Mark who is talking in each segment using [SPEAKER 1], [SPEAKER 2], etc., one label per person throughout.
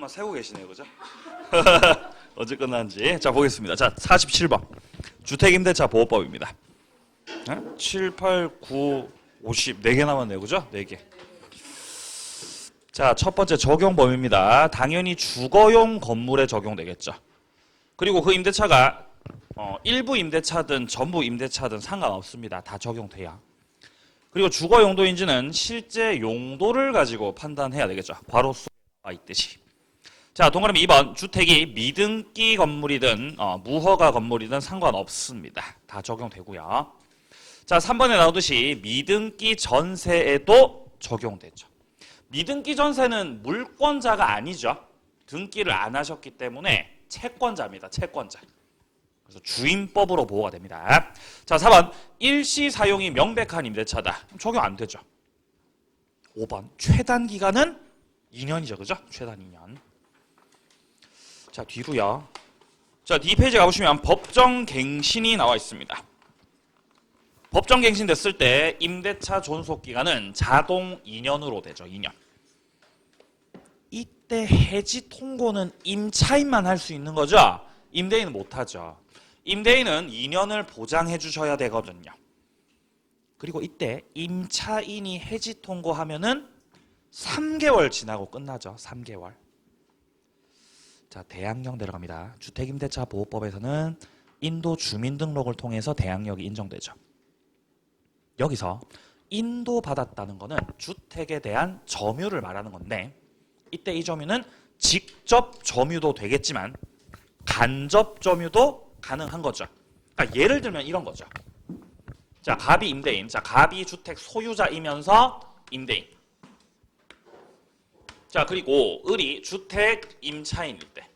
[SPEAKER 1] 머리만 세고 계시네요, 그죠? 언제 끝났는지. 자, 보겠습니다. 자, 47번. 주택임대차 보호법입니다. 7, 8, 9, 50. 4개 남았네요, 그죠? 4개. 자, 첫 번째 적용 범위입니다. 당연히 주거용 건물에 적용되겠죠. 그리고 그 임대차가 일부 임대차든 전부 임대차든 상관없습니다. 다 적용돼야. 그리고 주거 용도인지는 실제 용도를 가지고 판단해야 되겠죠. 괄호 속에 나와 있듯이. 자, 동그라미 2번. 주택이 미등기 건물이든 무허가 건물이든 상관없습니다. 다 적용되고요. 자, 3번에 나오듯이 미등기 전세에도 적용되죠. 미등기 전세는 물권자가 아니죠. 등기를 안 하셨기 때문에 채권자입니다. 채권자. 그래서 주임법으로 보호가 됩니다. 자, 4번. 일시 사용이 명백한 임대차다. 적용 안 되죠. 5번. 최단 기간은 2년이죠. 그죠? 최단 2년. 자, 뒤로요. 자, D페이지 가보시면 법정갱신이 나와 있습니다. 법정갱신 됐을 때 임대차 존속기간은 자동 2년으로 되죠. 2년. 이때 해지 통고는 임차인만 할 수 있는 거죠. 임대인은 못하죠. 임대인은 2년을 보장해 주셔야 되거든요. 그리고 이때 임차인이 해지 통고하면은 3개월 지나고 끝나죠. 3개월. 자, 대항력 내려갑니다. 주택임대차 보호법에서는 인도 주민등록을 통해서 대항력이 인정되죠. 여기서 인도받았다는 것은 주택에 대한 점유를 말하는 건데 이때 이 점유는 직접 점유도 되겠지만 간접 점유도 가능한 거죠. 그러니까 예를 들면 이런 거죠. 자, 갑이 임대인. 자, 갑이 주택 소유자이면서 임대인. 자, 그리고 을이 주택 임차인일 때.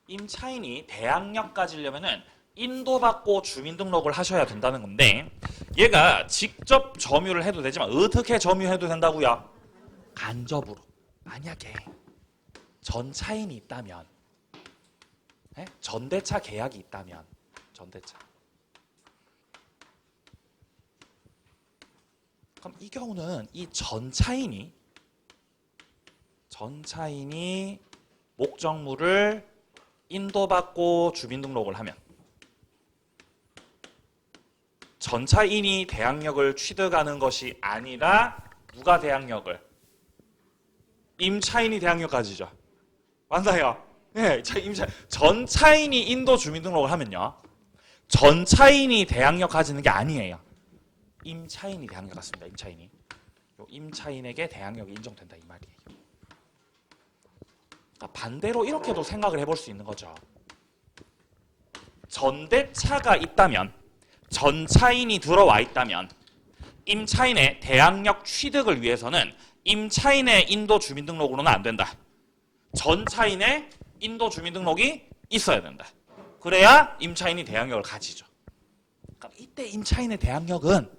[SPEAKER 1] 임차인이 대항력 가지려면은 인도받고 주민등록을 하셔야 된다는 건데 얘가 직접 점유를 해도 되지만 어떻게 점유해도 된다고요? 간접으로. 만약에 전차인이 있다면 전대차 계약이 있다면 전대차. 그럼 이 경우는 이 전차인이 목적물을 인도받고 주민등록을 하면 전차인이 대항력을 취득하는 것이 아니라 누가 대항력을? 임차인이 대항력 가지죠. 맞나요? 네, 전차인이 인도 주민등록을 하면요. 전차인이 대항력 가지는 게 아니에요. 임차인이 대항력 같습니다. 임차인이. 임차인에게 대항력이 인정된다 이 말이에요. 그러니까 반대로 이렇게도 생각을 해볼 수 있는 거죠. 전대차가 있다면 전차인이 들어와 있다면 임차인의 대항력 취득을 위해서는 임차인의 인도 주민등록으로는 안 된다. 전차인의 인도 주민등록이 있어야 된다. 그래야 임차인이 대항력을 가지죠. 그럼 이때 임차인의 대항력은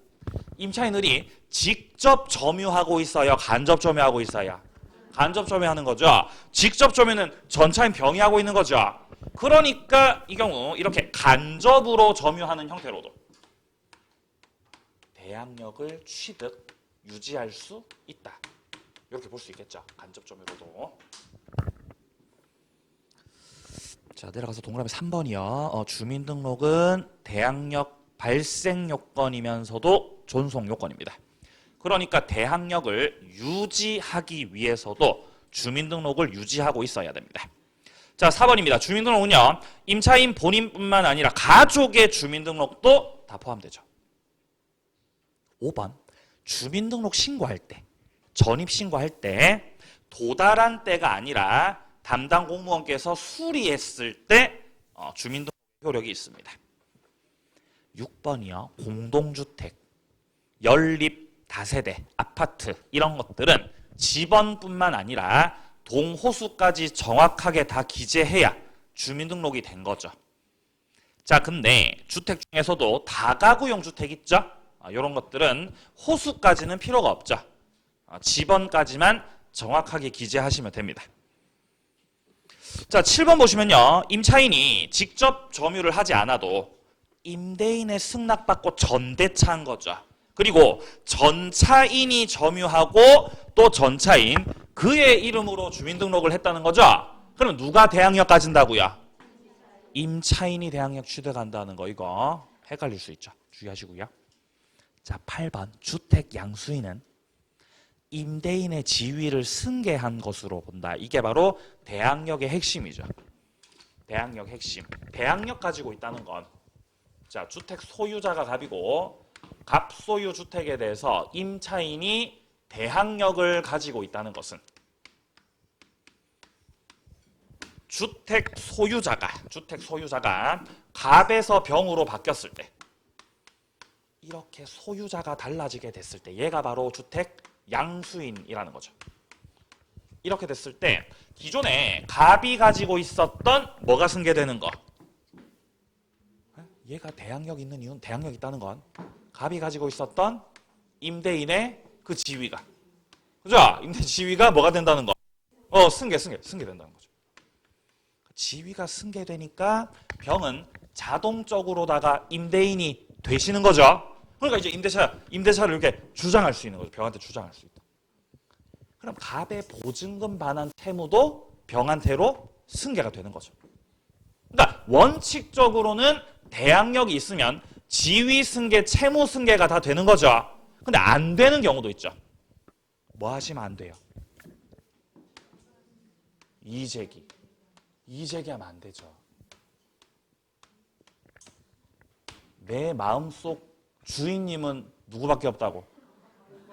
[SPEAKER 1] 임차인들이 직접 점유하고 있어요? 간접 점유하고 있어요? 간접 점유하는 거죠. 직접 점유는 전차인 병이하고 있는 거죠. 그러니까 이 경우 이렇게 간접으로 점유하는 형태로도 대항력을 취득, 유지할 수 있다. 이렇게 볼 수 있겠죠. 간접 점유로도. 자, 내려가서 동그라미 3번이요. 주민등록은 대항력 발생 요건이면서도 존속 요건입니다. 그러니까 대항력을 유지하기 위해서도 주민등록을 유지하고 있어야 됩니다. 자, 4번입니다. 주민등록은요. 임차인 본인뿐만 아니라 가족의 주민등록도 다 포함되죠. 5번. 주민등록 신고할 때, 전입신고할 때 도달한 때가 아니라 담당 공무원께서 수리했을 때 주민등록 효력이 있습니다. 6번이요. 공동주택, 연립, 다세대, 아파트 이런 것들은 지번뿐만 아니라 동호수까지 정확하게 다 기재해야 주민등록이 된 거죠. 자, 근데 주택 중에서도 다가구용 주택 있죠? 이런 것들은 호수까지는 필요가 없죠. 지번까지만 정확하게 기재하시면 됩니다. 자, 7번 보시면요. 임차인이 직접 점유를 하지 않아도 임대인의 승낙받고 전대차한 거죠. 그리고 전차인이 점유하고 또 전차인 그의 이름으로 주민등록을 했다는 거죠. 그럼 누가 대항력 가진다고요? 임차인이 대항력 취득한다는 거. 이거 헷갈릴 수 있죠. 주의하시고요. 자, 8번 주택 양수인은 임대인의 지위를 승계한 것으로 본다. 이게 바로 대항력의 핵심이죠. 대항력 핵심. 대항력 가지고 있다는 건, 자, 주택 소유자가 갑이고 갑 소유 주택에 대해서 임차인이 대항력을 가지고 있다는 것은 주택 소유자가 갑에서 병으로 바뀌었을 때, 이렇게 소유자가 달라지게 됐을 때 얘가 바로 주택 양수인이라는 거죠. 이렇게 됐을 때 기존에 갑이 가지고 있었던 뭐가 승계되는 거? 얘가 대항력 있는 이유는, 대항력 있다는 건 갑이 가지고 있었던 임대인의 그 지위가, 그죠? 임대 지위가 뭐가 된다는 거? 승계된다는 거죠. 지위가 승계되니까 병은 자동적으로다가 임대인이 되시는 거죠. 그러니까 이제 임대차를 이렇게 주장할 수 있는 거죠. 병한테 주장할 수 있다. 그럼 갑의 보증금 반환 채무도 병한테로 승계가 되는 거죠. 그러니까 원칙적으로는 대항력이 있으면 지위 승계, 채무 승계가 다 되는 거죠. 근데 안 되는 경우도 있죠. 뭐 하시면 안 돼요? 이의제기하면 안 되죠. 내 마음속 주인님은 누구밖에 없다고?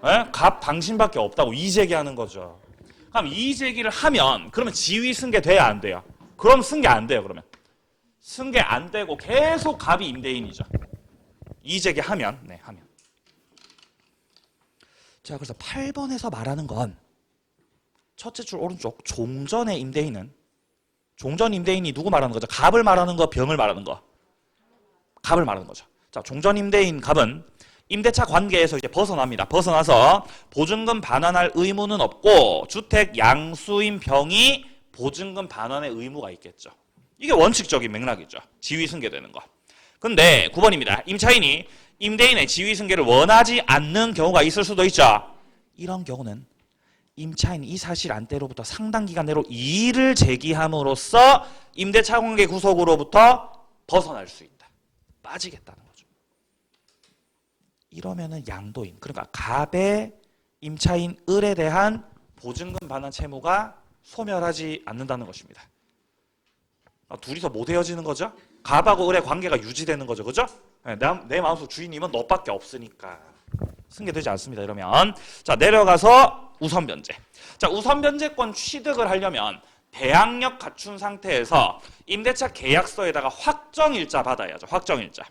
[SPEAKER 1] 에? 갑 당신밖에 없다고 이의제기하는 거죠. 그럼 이의제기를 하면 그러면 지위 승계 돼야 안 돼요? 그럼 승계 안 돼요. 그러면 승계 안 되고 계속 갑이 임대인이죠. 이의제기하면, 네, 하면. 자, 그래서 8번에서 말하는 건 첫째 줄 오른쪽 종전의 임대인은, 종전 임대인이 누구 말하는 거죠? 갑을 말하는 거, 병을 말하는 거? 갑을 말하는 거죠. 자, 종전 임대인 갑은 임대차 관계에서 이제 벗어납니다. 벗어나서 보증금 반환할 의무는 없고 주택 양수인 병이 보증금 반환의 의무가 있겠죠. 이게 원칙적인 맥락이죠. 지위 승계되는 거. 근데 9번입니다. 임차인이 임대인의 지위 승계를 원하지 않는 경우가 있을 수도 있죠. 이런 경우는 임차인이 이 사실 안때로부터 상당 기간 내로 이의를 제기함으로써 임대차 관계 구속으로부터 벗어날 수 있다. 빠지겠다는 거죠. 이러면은 양도인, 그러니까 갑의 임차인 을에 대한 보증금 반환 채무가 소멸하지 않는다는 것입니다. 둘이서 못 헤어지는 거죠? 갑하고 을의 관계가 유지되는 거죠. 그죠? 내 마음속 주인님은 너밖에 없으니까 승계되지 않습니다. 이러면 자, 내려가서 우선 변제. 자, 우선 변제권 취득을 하려면 대항력 갖춘 상태에서 임대차 계약서에다가 확정일자 받아야죠. 확정일자.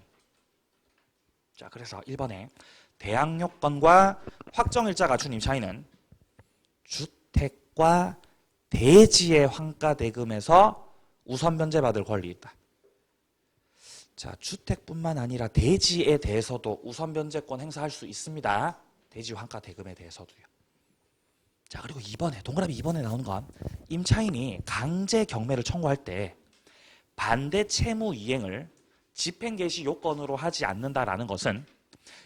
[SPEAKER 1] 자, 그래서 1번에 대항력권과 확정일자 갖춘 임차인은 주택과 대지의 환가대금에서 우선 변제받을 권리 있다. 자, 주택뿐만 아니라 대지에 대해서도 우선 변제권 행사할 수 있습니다. 대지 환가대금에 대해서도요. 자, 그리고 2번에, 동그라미 2번에 나오는 건 임차인이 강제 경매를 청구할 때 반대 채무 이행을 집행 개시 요건으로 하지 않는다라는 것은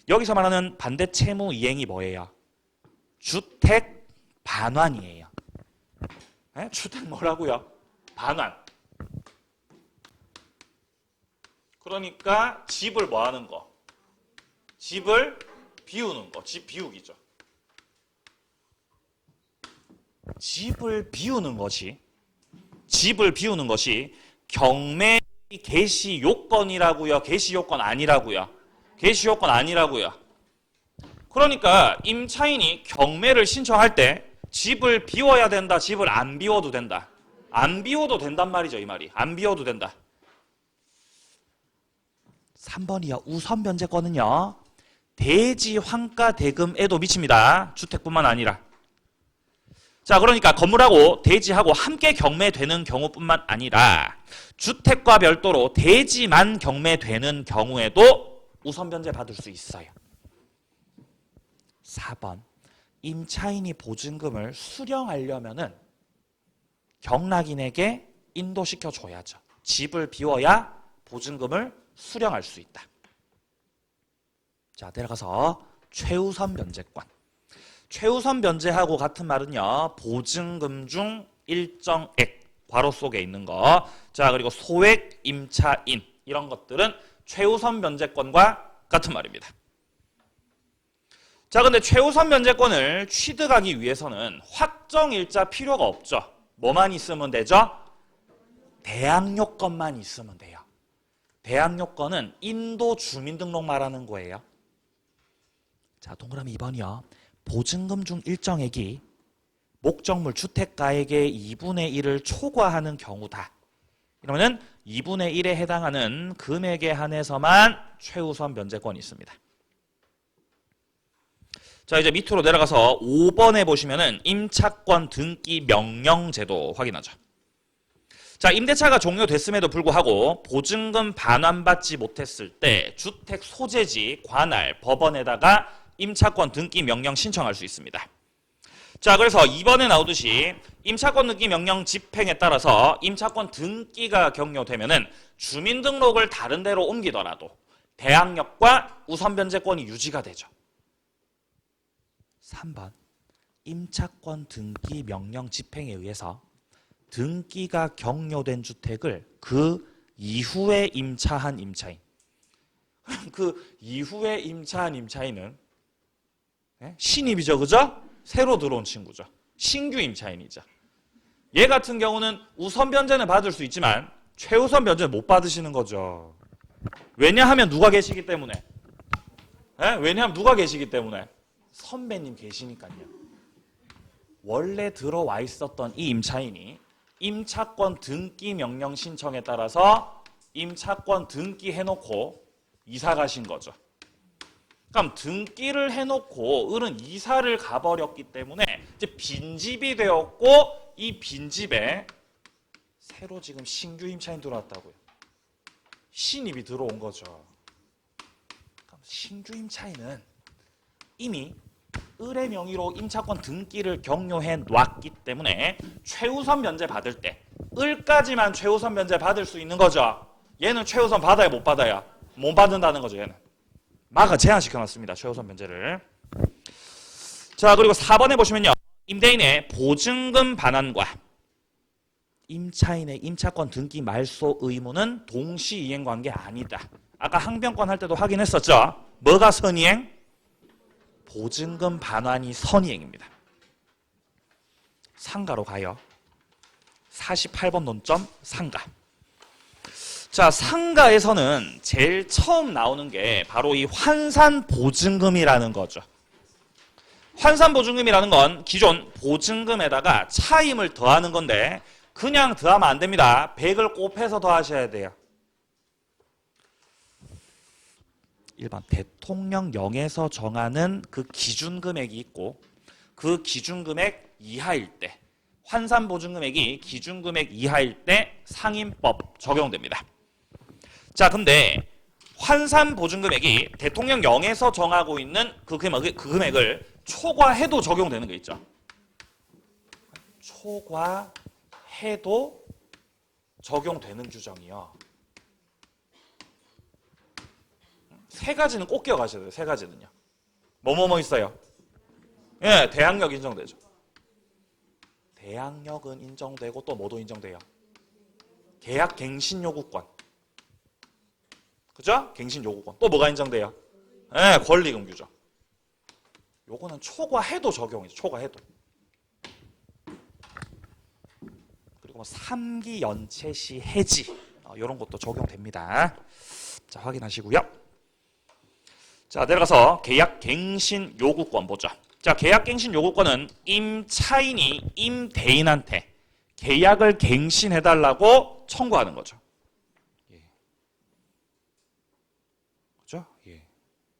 [SPEAKER 1] 여기서 말하는 반대 채무 이행이 뭐예요? 주택 반환이에요. 네? 주택 뭐라고요? 반환. 그러니까 집을 뭐 하는 거? 집을 비우는 거. 집 비우기죠. 집을 비우는 것이 경매 개시 요건이라고요? 개시 요건 아니라고요? 개시 요건 아니라고요. 그러니까 임차인이 경매를 신청할 때 집을 비워야 된다, 집을 안 비워도 된다. 안 비워도 된단 말이죠, 이 말이. 안 비워도 된다. 3번이요. 우선 변제권은요. 대지 환가 대금에도 미칩니다. 주택뿐만 아니라. 자, 그러니까 건물하고 대지하고 함께 경매되는 경우뿐만 아니라 주택과 별도로 대지만 경매되는 경우에도 우선 변제 받을 수 있어요. 4번. 임차인이 보증금을 수령하려면은 경락인에게 인도시켜 줘야죠. 집을 비워야 보증금을 수령할 수 있다. 자, 내려가서 최우선 변제권. 최우선 변제하고 같은 말은요. 보증금 중 일정액 괄호 속에 있는 거. 자, 그리고 소액 임차인 이런 것들은 최우선 변제권과 같은 말입니다. 자, 근데 최우선 변제권을 취득하기 위해서는 확정일자 필요가 없죠. 뭐만 있으면 되죠? 대항 요건만 있으면 돼요. 대항 요건은 인도 주민등록 말하는 거예요. 자, 동그라미 2번이요. 보증금 중 일정액이 목적물 주택가액의 2분의 1을 초과하는 경우다. 이러면은 2분의 1에 해당하는 금액에 한해서만 최우선 변제권이 있습니다. 자, 이제 밑으로 내려가서 5번에 보시면은 임차권 등기 명령 제도 확인하죠. 자, 임대차가 종료됐음에도 불구하고 보증금 반환받지 못했을 때 주택 소재지, 관할, 법원에다가 임차권 등기 명령 신청할 수 있습니다. 자, 그래서 2번에 나오듯이 임차권 등기 명령 집행에 따라서 임차권 등기가 격려되면은 주민등록을 다른 데로 옮기더라도 대항력과 우선 변제권이 유지가 되죠. 3번 임차권 등기 명령 집행에 의해서 등기가 격려된 주택을 그 이후에 임차한 임차인. 그 이후에 임차한 임차인은 신입이죠, 그죠? 새로 들어온 친구죠. 신규 임차인이죠. 얘 같은 경우는 우선 변제는 받을 수 있지만 최우선 변제는 못 받으시는 거죠. 왜냐하면 누가 계시기 때문에. 왜냐하면 누가 계시기 때문에. 선배님 계시니까요. 원래 들어와 있었던 이 임차인이 임차권 등기 명령 신청에 따라서 임차권 등기해놓고 이사 가신 거죠. 그럼 등기를 해놓고 을은 이사를 가버렸기 때문에 이제 빈집이 되었고 이 빈집에 새로 지금 신규 임차인 들어왔다고요. 신입이 들어온 거죠. 그럼 신규 임차인은 이미 을의 명의로 임차권 등기를 격려해 놨기 때문에 최우선 변제 받을 때 을까지만 최우선 변제 받을 수 있는 거죠. 얘는 최우선 받아야 못 받아야? 못 받는다는 거죠. 얘는 막아 제한시켜놨습니다. 최우선 변제를. 자, 그리고 4번에 보시면요. 임대인의 보증금 반환과 임차인의 임차권 등기 말소 의무는 동시 이행 관계 아니다. 아까 항변권 할 때도 확인했었죠. 뭐가 선이행? 보증금 반환이 선이행입니다. 상가로 가요. 48번 논점 상가. 자, 상가에서는 제일 처음 나오는 게 바로 이 환산보증금이라는 거죠. 환산보증금이라는 건 기존 보증금에다가 차임을 더하는 건데 그냥 더하면 안 됩니다. 100을 곱해서 더하셔야 돼요. 1번 대통령령에서 정하는 그 기준금액이 있고 그 기준금액 이하일 때 환산보증금액이 기준금액 이하일 때 상임법 적용됩니다. 자, 근데 환산보증금액이 대통령령에서 정하고 있는 그 금액을 초과해도 적용되는 게 있죠. 초과해도 적용되는 규정이요. 세 가지는 꼭 기억하셔야 돼요. 세 가지는요. 뭐뭐뭐 있어요? 예, 대항력 인정되죠. 대항력은 인정되고 또 뭐도 인정돼요? 계약 갱신 요구권. 그죠? 갱신 요구권. 또 뭐가 인정돼요? 예, 권리금 규정. 요거는 초과해도 적용이죠. 초과해도. 그리고 뭐 3기 연체 시 해지 이런 것도 적용됩니다. 자, 확인하시고요. 자, 내려가서 계약갱신 요구권 보죠. 자, 계약갱신 요구권은 임차인이 임대인한테 계약을 갱신해달라고 청구하는 거죠. 예. 그죠? 예. 왜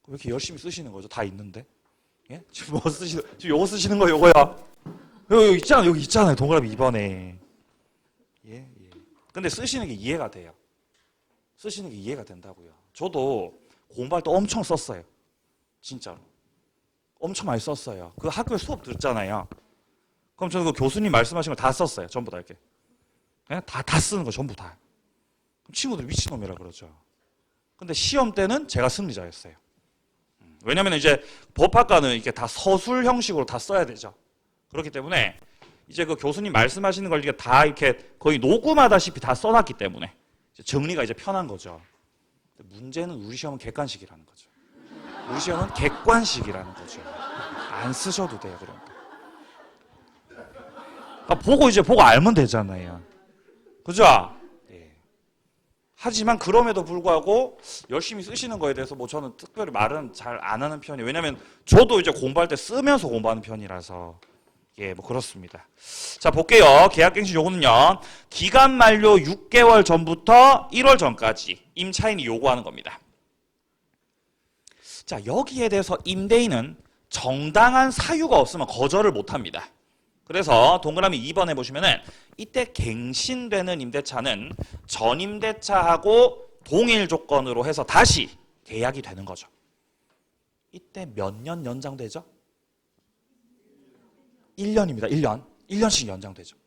[SPEAKER 1] 이렇게 열심히 쓰시는 거죠? 다 있는데. 예? 지금 뭐 쓰시는, 지금 요거 쓰시는 거 요거요? 여기 있잖아요. 동그라미 2번에. 예, 예. 근데 쓰시는 게 이해가 돼요. 쓰시는 게 이해가 된다고요. 저도 공부할 때 엄청 썼어요. 진짜로. 엄청 많이 썼어요. 그 학교에 수업 듣잖아요. 그럼 저는 그 교수님 말씀하신 걸 다 썼어요. 전부 다 이렇게. 네? 다 쓰는 거 전부 다. 친구들이 미친놈이라 그러죠. 근데 시험 때는 제가 승리자였어요. 왜냐면 이제 법학과는 이렇게 다 서술 형식으로 다 써야 되죠. 그렇기 때문에 이제 그 교수님 말씀하시는 걸 다 이렇게 거의 녹음하다시피 다 써놨기 때문에 정리가 이제 편한 거죠. 문제는 우리 시험은 객관식이라는 거죠. 우리 시험은 객관식이라는 거죠. 안 쓰셔도 돼요, 그러니까. 보고 알면 되잖아요. 그죠? 네. 하지만 그럼에도 불구하고 열심히 쓰시는 거에 대해서 뭐 저는 특별히 말은 잘 안 하는 편이에요. 왜냐면 저도 이제 공부할 때 쓰면서 공부하는 편이라서. 예, 뭐 그렇습니다. 자, 볼게요. 계약갱신 요구는요. 기간 만료 6개월 전부터 1월 전까지 임차인이 요구하는 겁니다. 자, 여기에 대해서 임대인은 정당한 사유가 없으면 거절을 못 합니다. 그래서 동그라미 2번 해보시면은 이때 갱신되는 임대차는 전임대차하고 동일 조건으로 해서 다시 계약이 되는 거죠. 이때 몇 년 연장되죠? 1년입니다. 1년. 1년씩 연장되죠.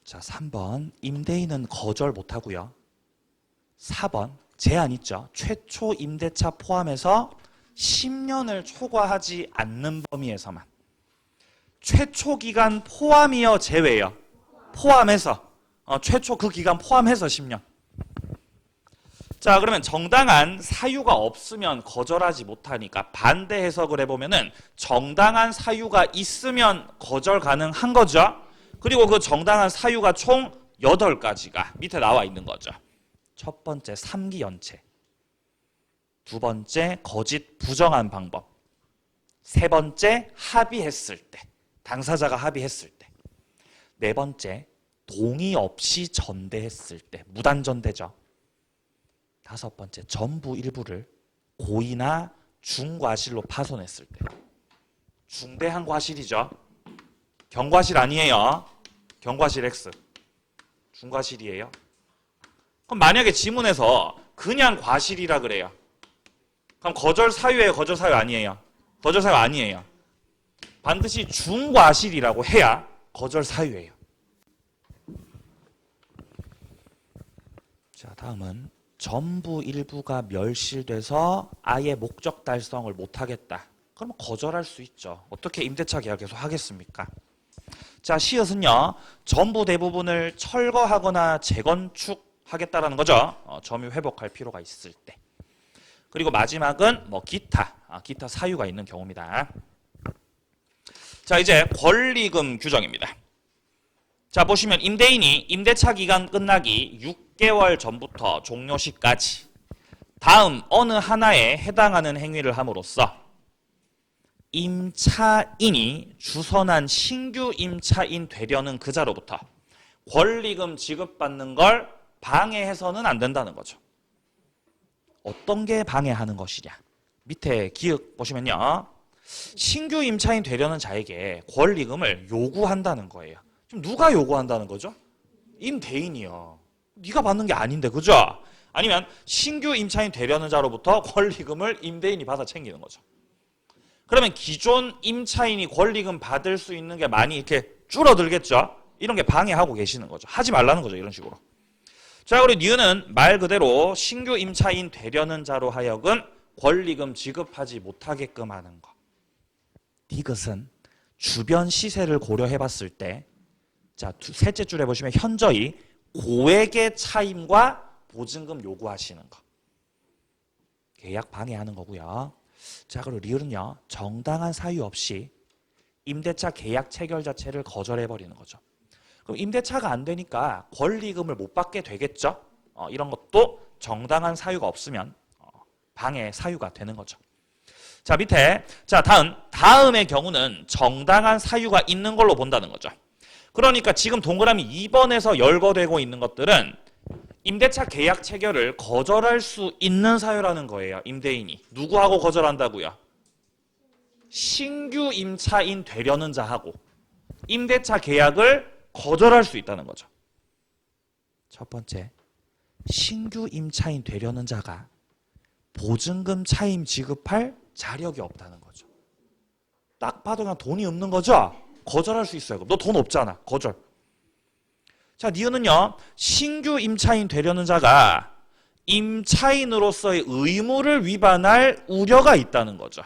[SPEAKER 1] 자, 3번 임대인은 거절 못하고요. 4번 제한 있죠. 최초 임대차 포함해서 10년을 초과하지 않는 범위에서만. 최초 기간 포함이요, 제외요? 포함해서. 최초 그 기간 포함해서 10년. 자, 그러면 정당한 사유가 없으면 거절하지 못하니까 반대 해석을 해보면은 정당한 사유가 있으면 거절 가능한 거죠. 그리고 그 정당한 사유가 총 8가지가 밑에 나와 있는 거죠. 첫 번째, 3기 연체. 두 번째, 거짓 부정한 방법. 세 번째, 합의했을 때. 당사자가 합의했을 때. 네 번째, 동의 없이 전대했을 때. 무단전대죠. 다섯 번째, 전부 일부를 고의나 중과실로 파손했을 때. 중대한 과실이죠. 경과실 아니에요. 경과실 X. 중과실이에요. 그럼 만약에 지문에서 그냥 과실이라 그래요. 그럼 거절 사유예요, 거절 사유 아니에요? 거절 사유 아니에요. 반드시 중과실이라고 해야 거절 사유예요. 자, 다음은 전부 일부가 멸실돼서 아예 목적 달성을 못하겠다. 그러면 거절할 수 있죠. 어떻게 임대차 계약 계속 하겠습니까? 자, 시옷은요. 전부 대부분을 철거하거나 재건축하겠다라는 거죠. 점유 회복할 필요가 있을 때. 그리고 마지막은 뭐 기타 사유가 있는 경우입니다. 자, 이제 권리금 규정입니다. 자, 보시면 임대인이 임대차 기간 끝나기 6개월 전부터 종료 시까지 다음 어느 하나에 해당하는 행위를 함으로써 임차인이 주선한 신규 임차인 되려는 그자로부터 권리금 지급받는 걸 방해해서는 안 된다는 거죠. 어떤 게 방해하는 것이냐? 밑에 기역 보시면요. 신규 임차인 되려는 자에게 권리금을 요구한다는 거예요. 지금 누가 요구한다는 거죠? 임대인이요. 네가 받는 게 아닌데, 그죠? 아니면 신규 임차인 되려는 자로부터 권리금을 임대인이 받아 챙기는 거죠. 그러면 기존 임차인이 권리금 받을 수 있는 게 많이 이렇게 줄어들겠죠? 이런 게 방해하고 계시는 거죠. 하지 말라는 거죠, 이런 식으로. 자, 그리고 니은은 말 그대로 신규 임차인 되려는 자로 하여금 권리금 지급하지 못하게끔 하는 거. 이것은 주변 시세를 고려해 봤을 때, 자, 셋째 줄에 보시면 현저히 고액의 차임과 보증금 요구하시는 거. 계약 방해하는 거고요. 자, 그리고 리을은요. 정당한 사유 없이 임대차 계약 체결 자체를 거절해 버리는 거죠. 그럼 임대차가 안 되니까 권리금을 못 받게 되겠죠. 이런 것도 정당한 사유가 없으면 방해 사유가 되는 거죠. 자, 밑에 자, 다음의 경우는 정당한 사유가 있는 걸로 본다는 거죠. 그러니까 지금 동그라미 2번에서 열거되고 있는 것들은 임대차 계약 체결을 거절할 수 있는 사유라는 거예요. 임대인이. 누구하고 거절한다고요? 신규 임차인 되려는 자하고 임대차 계약을 거절할 수 있다는 거죠. 첫 번째, 신규 임차인 되려는 자가 보증금 차임 지급할 자력이 없다는 거죠. 딱 봐도 그냥 돈이 없는 거죠? 거절할 수 있어요. 너 돈 없잖아. 거절. 자, 니은은요. 신규 임차인 되려는 자가 임차인으로서의 의무를 위반할 우려가 있다는 거죠.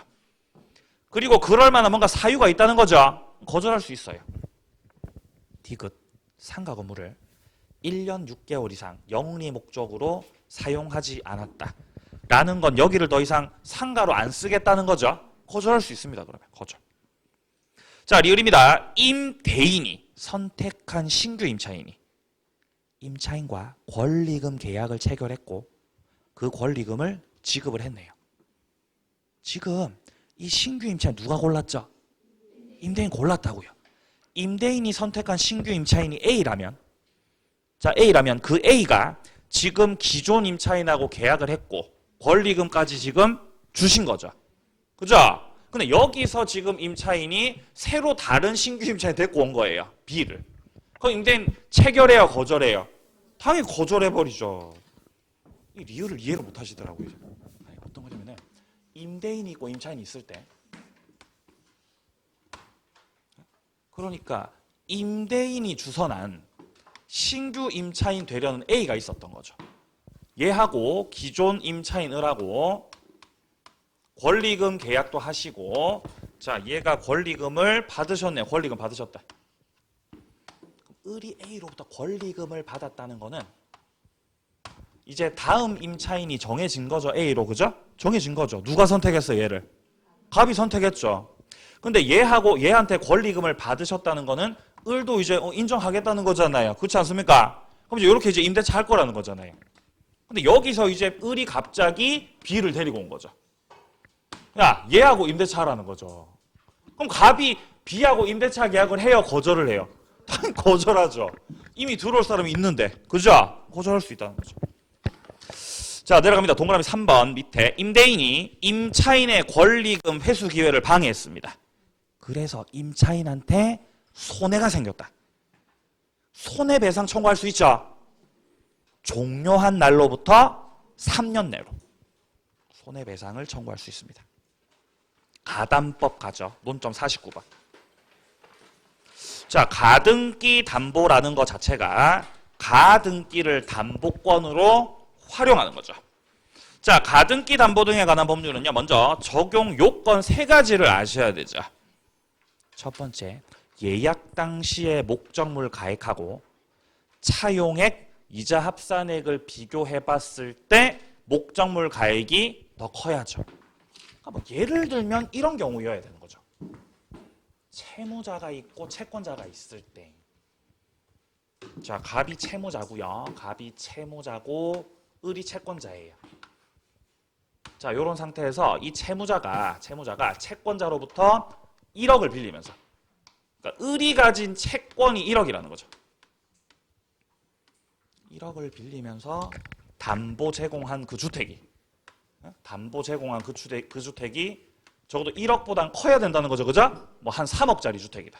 [SPEAKER 1] 그리고 그럴 만한 뭔가 사유가 있다는 거죠. 거절할 수 있어요. 디귿 상가 건물을 1년 6개월 이상 영리 목적으로 사용하지 않았다 라는 건 여기를 더 이상 상가로 안 쓰겠다는 거죠. 거절할 수 있습니다. 그러면 거절. 자, 리을입니다. 임대인이 선택한 신규 임차인이 임차인과 권리금 계약을 체결했고 그 권리금을 지급을 했네요. 지금 이 신규 임차인 누가 골랐죠? 임대인 골랐다고요. 임대인이 선택한 신규 임차인이 A라면, 자, A라면 그 A가 지금 기존 임차인하고 계약을 했고 권리금까지 지금 주신 거죠. 그죠? 근데 여기서 지금 임차인이 새로 다른 신규 임차인 데리고 온 거예요. B를. 그럼 임대인 체결해요, 거절해요? 당연히 거절해버리죠. 이 리을을 이해를 못 하시더라고요. 아니, 어떤 거냐면은 임대인이 있고 임차인이 있을 때, 그러니까 임대인이 주선한 신규 임차인 되려는 A가 있었던 거죠. 얘하고 기존 임차인을 하고 권리금 계약도 하시고, 자, 얘가 권리금을 받으셨네요. 권리금 받으셨다. 을이 A로부터 권리금을 받았다는 거는 이제 다음 임차인이 정해진 거죠. A로. 그죠? 정해진 거죠. 누가 선택했어요, 얘를? 갑이 선택했죠. 근데 얘한테 권리금을 받으셨다는 거는 을도 이제 인정하겠다는 거잖아요. 그렇지 않습니까? 그럼 이제 이렇게 이제 임대차 할 거라는 거잖아요. 근데 여기서 이제 을이 갑자기 B를 데리고 온 거죠. 야, 얘하고 임대차 하라는 거죠. 그럼 갑이 B하고 임대차 계약을 해요, 거절을 해요? 당연히 거절하죠. 이미 들어올 사람이 있는데. 그죠? 거절할 수 있다는 거죠. 자, 내려갑니다. 동그라미 3번 밑에 임대인이 임차인의 권리금 회수 기회를 방해했습니다. 그래서 임차인한테 손해가 생겼다. 손해배상 청구할 수 있죠. 종료한 날로부터 3년 내로 손해배상을 청구할 수 있습니다. 가담법 가죠. 논점 49번. 자, 가등기 담보라는 것 자체가 가등기를 담보권으로 활용하는 거죠. 자, 가등기 담보 등에 관한 법률은요, 먼저 적용 요건 3가지를 아셔야 되죠. 첫 번째, 예약 당시에 목적물 가액하고 차용액, 이자 합산액을 비교해 봤을 때 목적물 가액이 더 커야죠. 그러니까 뭐 예를 들면 이런 경우여야 되는 거죠. 채무자가 있고 채권자가 있을 때, 자, 갑이 채무자고요. 갑이 채무자고 을이 채권자예요. 자, 이런 상태에서 이 채무자가 채권자로부터 1억을 빌리면서, 그러니까 을이 가진 채권이 1억이라는 거죠. 1억을 빌리면서 담보 제공한 그 주택이 적어도 1억보단 커야 된다는 거죠. 그죠? 뭐 한 3억짜리 주택이다.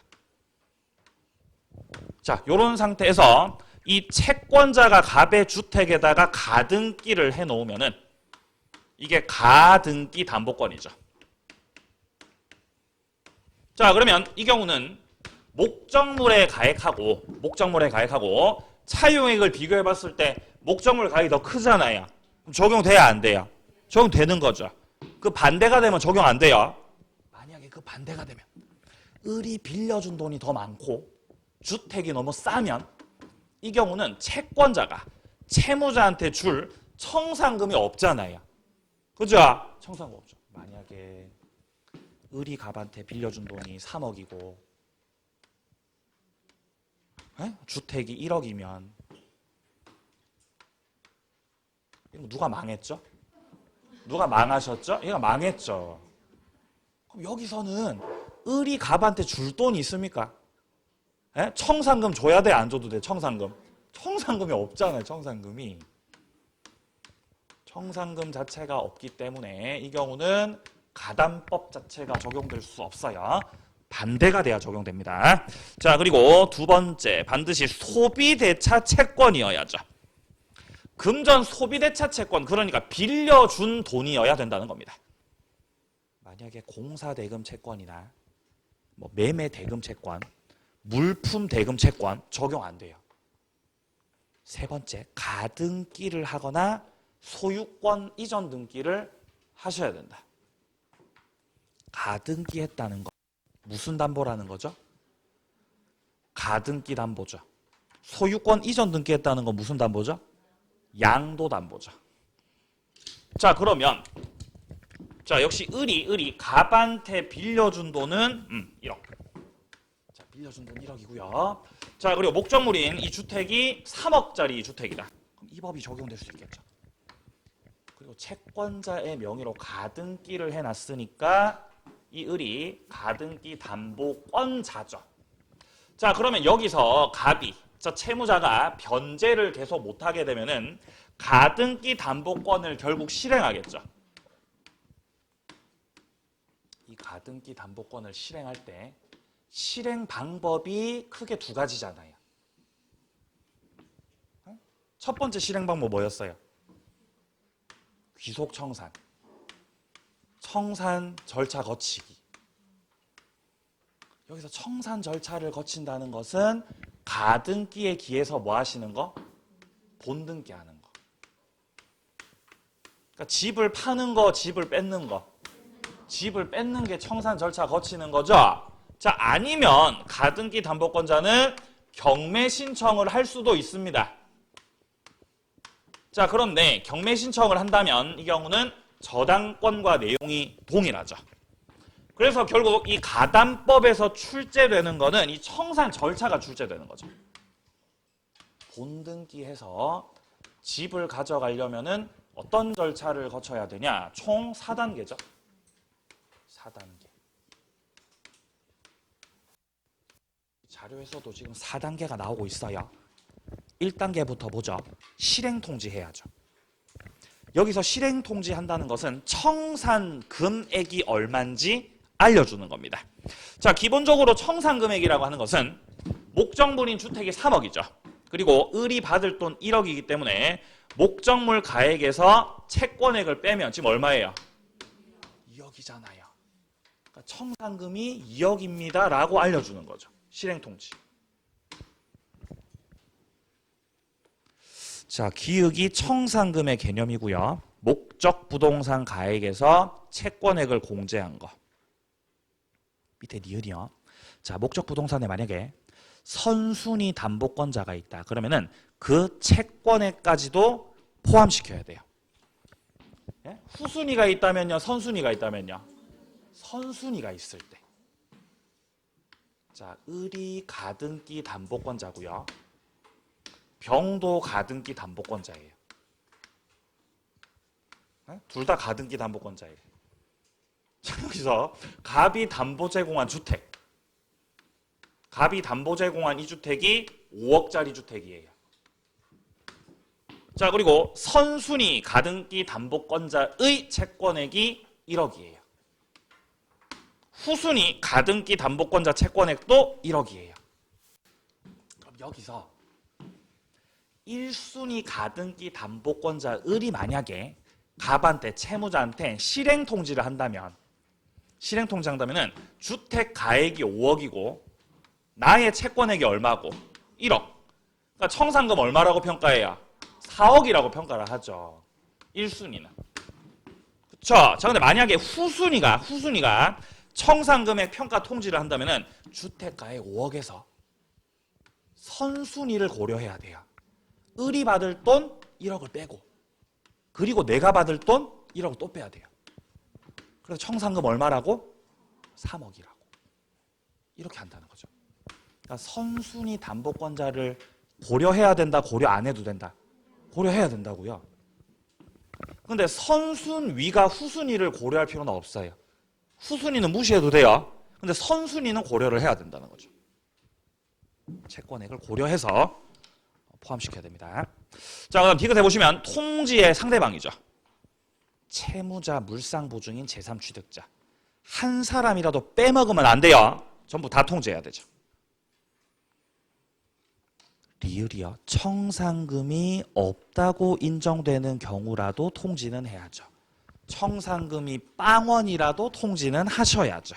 [SPEAKER 1] 자, 이런 상태에서 이 채권자가 갑의 주택에다가 가등기를 해놓으면은 이게 가등기 담보권이죠. 자, 그러면 이 경우는 목적물에 가액하고 차용액을 비교해 봤을 때 목적물 가액이 더 크잖아요. 그럼 적용돼야 안 돼요? 적용되는 거죠. 그 반대가 되면 적용 안 돼요. 만약에 그 반대가 되면 을이 빌려준 돈이 더 많고 주택이 너무 싸면 이 경우는 채권자가 채무자한테 줄 청산금이 없잖아요. 그죠? 청산금 없죠. 만약에 을이 갑한테 빌려준 돈이 3억이고 주택이 1억이면 누가 망했죠? 누가 망하셨죠? 얘가 망했죠. 그럼 여기서는 을이 갑한테 줄 돈이 있습니까? 청산금 줘야 돼? 안 줘도 돼? 청산금 청산금이 없잖아요. 청산금이. 청산금 자체가 없기 때문에 이 경우는 가담법 자체가 적용될 수 없어요. 반대가 돼야 적용됩니다. 자, 그리고 두 번째, 반드시 소비대차 채권이어야죠. 금전 소비대차 채권, 그러니까 빌려준 돈이어야 된다는 겁니다. 만약에 공사대금 채권이나 뭐 매매대금 채권, 물품대금 채권 적용 안 돼요. 세 번째, 가등기를 하거나 소유권 이전 등기를 하셔야 된다. 가등기 했다는 거 무슨 담보라는 거죠? 가등기 담보죠. 소유권 이전 등기 했다는 건 무슨 담보죠? 양도 담보죠. 자, 그러면 자, 역시 을이 갑한테 빌려준 돈은 1억. 자, 빌려준 돈 1억이고요. 자, 그리고 목적물인 이 주택이 3억짜리 주택이다. 그럼 이 법이 적용될 수 있겠죠. 그리고 채권자의 명의로 가등기를 해놨으니까 이 을이 가등기 담보권자죠. 자, 그러면 여기서 갑이, 자, 채무자가 변제를 계속 못하게 되면은 가등기 담보권을 결국 실행하겠죠. 이 가등기 담보권을 실행할 때 실행 방법이 크게 두 가지잖아요. 첫 번째 실행 방법 뭐였어요? 귀속 청산. 청산 절차 거치기. 여기서 청산 절차를 거친다는 것은 가등기에 기해서 뭐 하시는 거? 본등기 하는 거. 그러니까 집을 파는 거, 집을 뺏는 거. 집을 뺏는 게 청산 절차 거치는 거죠. 자, 아니면 가등기 담보권자는 경매 신청을 할 수도 있습니다. 자, 그런데 경매 신청을 한다면 이 경우는 저당권과 내용이 동일하죠. 그래서 결국 이 가담법에서 출제되는 거는 이 청산 절차가 출제되는 거죠. 본등기해서 집을 가져가려면은 어떤 절차를 거쳐야 되냐? 총 4단계죠. 4단계. 자료에서도 지금 4단계가 나오고 있어요. 1단계부터 보죠. 실행통지 해야죠. 여기서 실행통지 한다는 것은 청산 금액이 얼마인지 알려주는 겁니다. 자, 기본적으로 청산 금액이라고 하는 것은 목적물인 주택이 3억이죠. 그리고 을이 받을 돈 1억이기 때문에 목적물 가액에서 채권액을 빼면 지금 얼마예요? 2억이잖아요. 그러니까 청산금이 2억입니다 라고 알려주는 거죠. 실행통지. 자, 기획이 청산금의 개념이고요. 목적 부동산 가액에서 채권액을 공제한 거. 밑에 니은이요. 자, 목적 부동산에 만약에 선순위 담보권자가 있다. 그러면은 그 채권액까지도 포함시켜야 돼요. 예? 후순위가 있다면요, 선순위가 있다면요. 선순위가 있을 때. 자, 을이 가등기 담보권자고요. 병도 가등기 담보권자예요. 둘 다 가등기 담보권자예요. 자, 여기서 갑이 담보 제공한 주택. 갑이 담보 제공한 이 주택이 5억짜리 주택이에요. 자, 그리고 선순위 가등기 담보권자의 채권액이 1억이에요. 후순위 가등기 담보권자 채권액도 1억이에요. 그럼 여기서 1순위 가등기 담보권자 을이 만약에 갑한테 채무자한테 실행통지를 한다면 실행통지한다면은 주택 가액이 5억이고 나의 채권액이 얼마고? 1억. 그러니까 청산금 얼마라고 평가해야? 4억이라고 평가를 하죠. 1순위는. 그쵸? 자, 근데 만약에 후순위가 청산금액 평가 통지를 한다면은 주택 가액 5억에서 선순위를 고려해야 돼요. 을이 받을 돈 1억을 빼고 그리고 내가 받을 돈 1억을 또 빼야 돼요. 그래서 청산금 얼마라고? 3억이라고. 이렇게 한다는 거죠. 그러니까 선순위 담보권자를 고려해야 된다, 고려 안 해도 된다? 고려해야 된다고요. 근데 선순위가 후순위를 고려할 필요는 없어요. 후순위는 무시해도 돼요. 근데 선순위는 고려를 해야 된다는 거죠. 채권액을 고려해서 포함시켜야 됩니다. 자, 그럼 디귿 해보시면 통지의 상대방이죠. 채무자, 물상보증인, 제3취득자. 한 사람이라도 빼먹으면 안 돼요. 전부 다 통지해야 되죠. 리을이요. 청산금이 없다고 인정되는 경우라도 통지는 해야죠. 청산금이 빵원이라도 통지는 하셔야죠.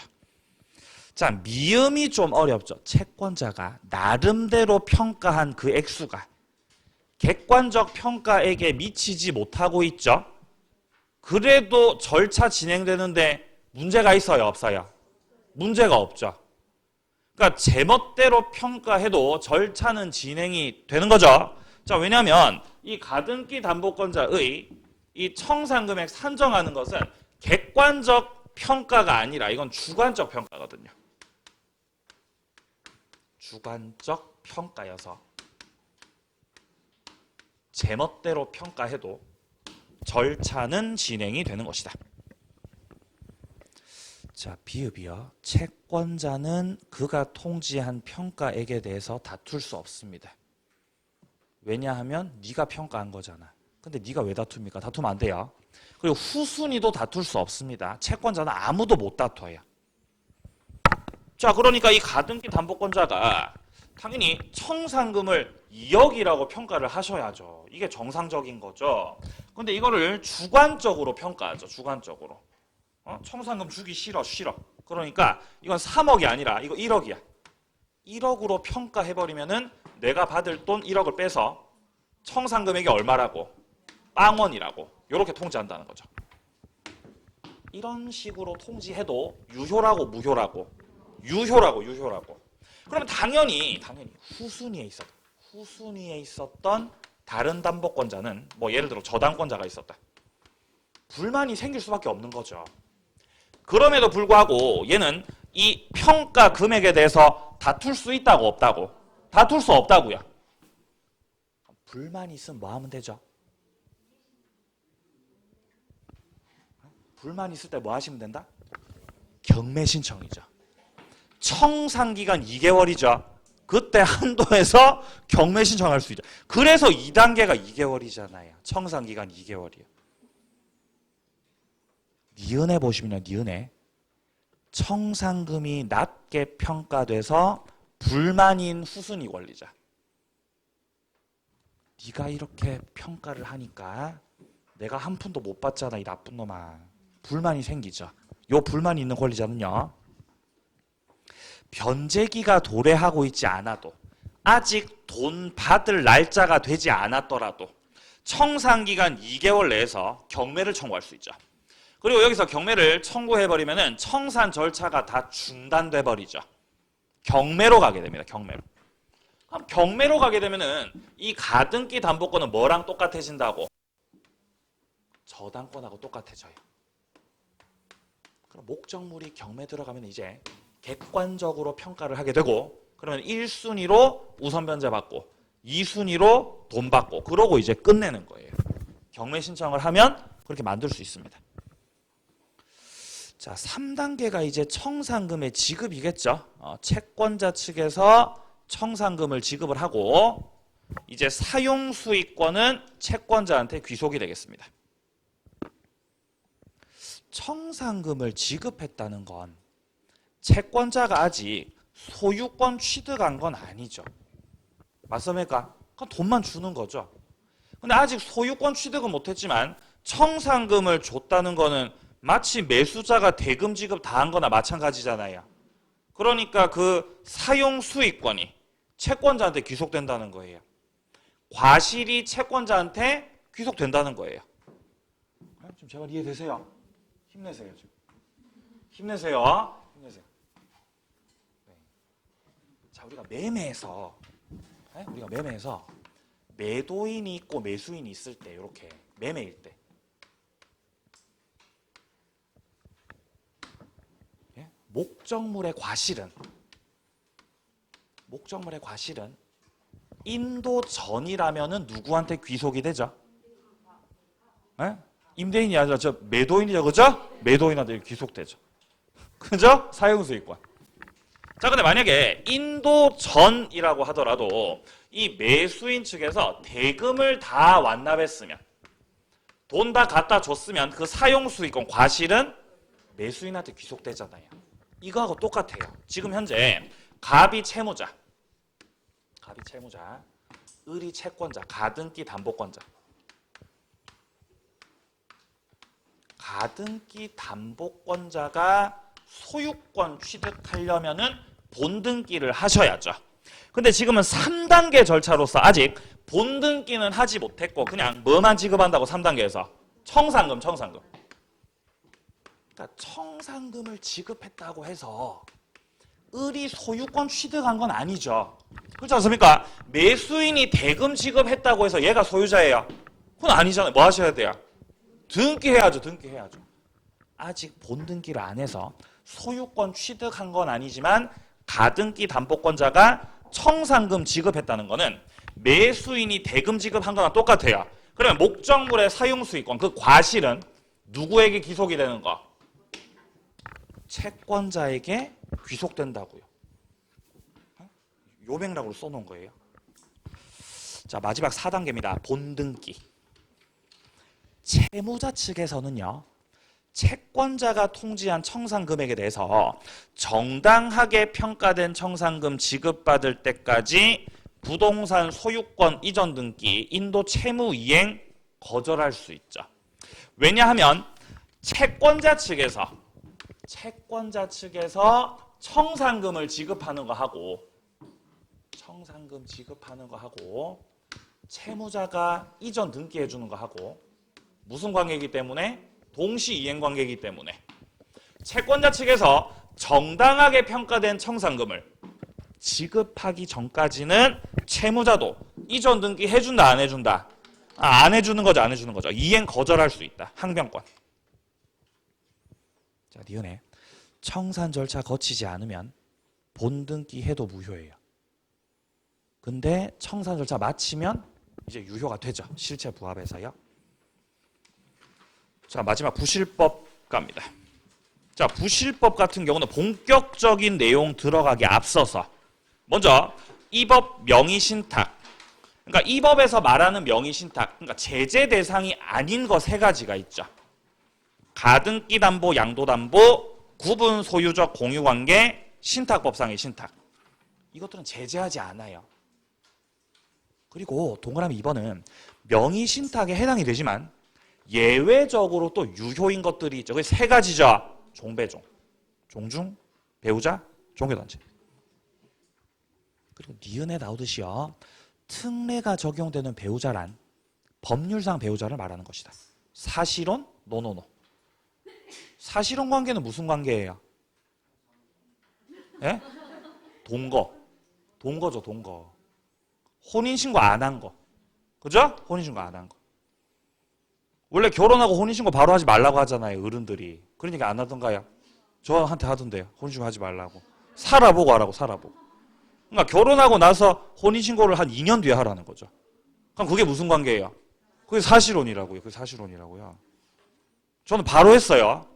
[SPEAKER 1] 자, 미음이 좀 어렵죠. 채권자가 나름대로 평가한 그 액수가 객관적 평가에게 미치지 못하고 있죠. 그래도 절차 진행되는데 문제가 있어요, 없어요? 문제가 없죠. 그러니까 제멋대로 평가해도 절차는 진행이 되는 거죠. 자, 왜냐하면 이 가등기 담보권자의 이 청산금액 산정하는 것은 객관적 평가가 아니라 이건 주관적 평가거든요. 주관적 평가여서 제멋대로 평가해도 절차는 진행이 되는 것이다. 자, 비읍이요. 채권자는 그가 통지한 평가액에 대해서 다툴 수 없습니다. 왜냐하면 네가 평가한 거잖아. 근데 네가 왜 다툽니까? 다투면 안 돼요. 그리고 후순위도 다툴 수 없습니다. 채권자는 아무도 못 다퉈요. 자, 그러니까 이 가등기 담보권자가 당연히 청산금을 2억이라고 평가를 하셔야죠. 이게 정상적인 거죠. 근데 이거를 주관적으로 평가하죠. 주관적으로. 청산금 주기 싫어. 그러니까 이건 3억이 아니라 이거 1억이야. 1억으로 평가해버리면은 내가 받을 돈 1억을 빼서 청산금액이 얼마라고? 빵원이라고. 이렇게 통지한다는 거죠. 이런 식으로 통지해도 유효라고 무효라고? 유효라고. 그러면 당연히 후순위에 있었던 다른 담보권자는 뭐 예를 들어 저당권자가 있었다. 불만이 생길 수밖에 없는 거죠. 그럼에도 불구하고 얘는 이 평가 금액에 대해서 다툴 수 있다고 없다고? 다툴 수 없다고요. 불만이 있으면 뭐 하면 되죠? 불만이 있을 때 뭐 하시면 된다? 경매 신청이죠. 청산기간 2개월이죠. 그때 한도에서 경매 신청할 수 있죠. 그래서 2단계가 2개월이잖아요. 청산기간 2개월이요. 니은에 보시면요. 니은에 청산금이 낮게 평가돼서 불만인 후순위 권리자. 네가 이렇게 평가를 하니까 내가 한 푼도 못 받잖아, 이 나쁜 놈아. 불만이 생기죠. 요 불만이 있는 권리자는요. 변제기가 도래하고 있지 않아도 아직 돈 받을 날짜가 되지 않았더라도 청산기간 2개월 내에서 경매를 청구할 수 있죠. 그리고 여기서 경매를 청구해버리면 청산 절차가 다 중단돼 버리죠. 경매로 가게 됩니다. 경매로. 그럼 경매로 가게 되면은 이 가등기 담보권은 뭐랑 똑같아진다고? 저당권하고 똑같아져요. 그럼 목적물이 경매 들어가면 이제 객관적으로 평가를 하게 되고, 그러면 1순위로 우선 변제 받고 2순위로 돈 받고 그러고 이제 끝내는 거예요. 경매 신청을 하면 그렇게 만들 수 있습니다. 자, 3단계가 이제 청산금의 지급이겠죠. 채권자 측에서 청산금을 지급을 하고 이제 사용수익권은 채권자한테 귀속이 되겠습니다. 청산금을 지급했다는 건 채권자가 아직 소유권 취득한 건 아니죠. 맞습니까? 그럼 돈만 주는 거죠. 근데 아직 소유권 취득은 못했지만 청산금을 줬다는 거는 마치 매수자가 대금 지급 다 한 거나 마찬가지잖아요. 그러니까 그 사용 수익권이 채권자한테 귀속된다는 거예요. 과실이 채권자한테 귀속된다는 거예요. 좀 제발 이해되세요? 힘내세요. 좀. 힘내세요. 네. 자, 우리가 매매에서 매도인이 있고 매수인이 있을 때, 이렇게 매매일 때 목적물의 과실은 인도 전이라면은 누구한테 귀속이 되죠? 임대인이 아니라 저 매도인이죠, 그죠? 매도인한테 귀속되죠. 그죠? 사용수익권. 자, 근데 만약에 인도 전이라고 하더라도 이 매수인 측에서 대금을 다 완납했으면, 돈 다 갖다 줬으면 그 사용수익권 과실은 매수인한테 귀속되잖아요. 이거하고 똑같아요. 지금 현재 갑이 채무자, 을이 채권자, 가등기 담보권자. 가등기 담보권자가 소유권 취득하려면은 본등기를 하셔야죠. 근데 지금은 3단계 절차로서 아직 본등기는 하지 못했고 그냥 뭐만 지급한다고 3단계에서 청산금. 그러니까 청산금을 지급했다고 해서 을이 소유권 취득한 건 아니죠. 그렇지 않습니까? 매수인이 대금 지급했다고 해서 얘가 소유자예요. 그건 아니잖아요. 뭐 하셔야 돼요? 등기해야죠. 아직 본등기를 안 해서 소유권 취득한 건 아니지만 가등기 담보권자가 청산금 지급했다는 거는 매수인이 대금 지급한 거랑 똑같아요. 그러면 목적물의 사용수익권, 그 과실은 누구에게 기속이 되는 거? 채권자에게 귀속된다고요. 요 맥락으로 써놓은 거예요. 자, 마지막 4단계입니다. 본등기. 채무자 측에서는요, 채권자가 통지한 청산금액에 대해서 정당하게 평가된 청산금 지급받을 때까지 부동산 소유권 이전 등기, 인도 채무 이행 거절할 수 있죠. 왜냐하면 채권자 측에서 청산금을 지급하는 거 하고 채무자가 이전 등기해 주는 거 하고 무슨 관계이기 때문에? 동시 이행 관계이기 때문에 채권자 측에서 정당하게 평가된 청산금을 지급하기 전까지는 채무자도 이전 등기 해준다 안 해준다? 안 해주는 거죠. 이행 거절할 수 있다. 항변권. 자, 니은에 청산 절차 거치지 않으면 본등기 해도 무효예요. 근데 청산 절차 마치면 이제 유효가 되죠. 실체 부합에서요. 자, 마지막 부실법 갑니다. 자, 부실법 같은 경우는 본격적인 내용 들어가기 앞서서 먼저 이 법 명의신탁. 그러니까 이 법에서 말하는 명의신탁. 그러니까 제재 대상이 아닌 거 3가지가 있죠. 가등기 담보, 양도 담보, 구분 소유적 공유관계, 신탁법상의 신탁. 이것들은 제재하지 않아요. 그리고 동그라미 2번은 명의신탁에 해당이 되지만 예외적으로 또 유효인 것들이 있죠. 그게 3가지죠. 종배종, 종중, 배우자, 종교단체. 그리고 니은에 나오듯이요. 특례가 적용되는 배우자란 법률상 배우자를 말하는 것이다. 사실혼, 노노노. 사실혼 관계는 무슨 관계예요? 예? 동거죠. 혼인신고 안 한 거. 그죠? 혼인신고 안 한 거. 원래 결혼하고 혼인신고 바로 하지 말라고 하잖아요. 어른들이. 그러니까 안 하던가요? 저한테 하던데요. 혼인신고 하지 말라고. 살아보고 하라고. 그러니까 결혼하고 나서 혼인신고를 한 2년 뒤에 하라는 거죠. 그럼 그게 무슨 관계예요? 그게 사실혼이라고요. 저는 바로 했어요.